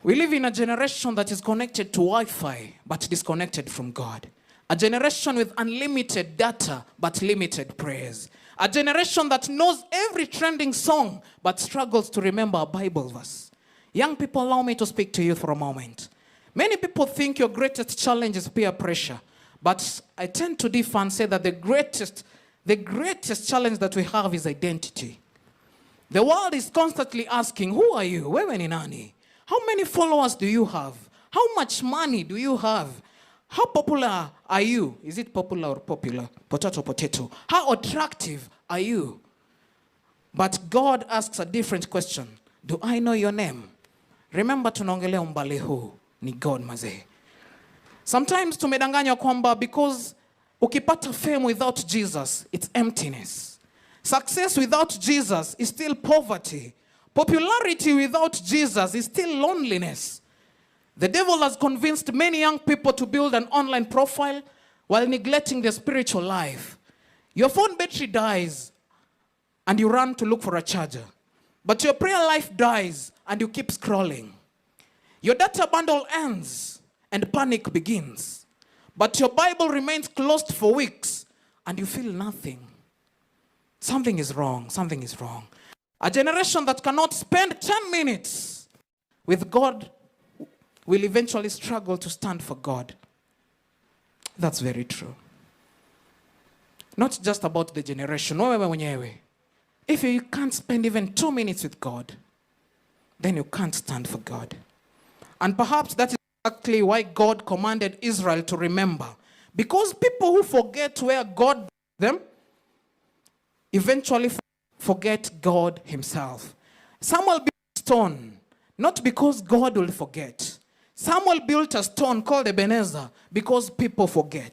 We live in a generation that is connected to Wi-Fi, but disconnected from God. A generation with unlimited data, but limited prayers. A generation that knows every trending song, but struggles to remember a Bible verse. Young people, allow me to speak to you for a moment. Many people think your greatest challenge is peer pressure. But I tend to differ and say that the greatest challenge that we have is identity. The world is constantly asking, who are you? Wewe ni nani? How many followers do you have? How much money do you have? How popular are you? Is it popular or popular? Potato, potato. How attractive are you? But God asks a different question. Do I know your name? Remember tunaongelea umbali huu ni God mazee. Sometimes tumedanganywa kwamba because ukipata fame without Jesus, it's emptiness. Success without Jesus is still poverty. Popularity without Jesus is still loneliness. The devil has convinced many young people to build an online profile while neglecting their spiritual life. Your phone battery dies and you run to look for a charger. But your prayer life dies and you keep scrolling. Your data bundle ends and panic begins. But your Bible remains closed for weeks and you feel nothing. Something is wrong. Something is wrong. A generation that cannot spend 10 minutes with God will eventually struggle to stand for God. That's very true. Not just about the generation. If you can't spend even 2 minutes with God, then you can't stand for God. And perhaps that is exactly why God commanded Israel to remember. Because people who forget where God brought them eventually forget God himself. Samuel built a stone, not because God will forget. Samuel built a stone called Ebenezer because people forget.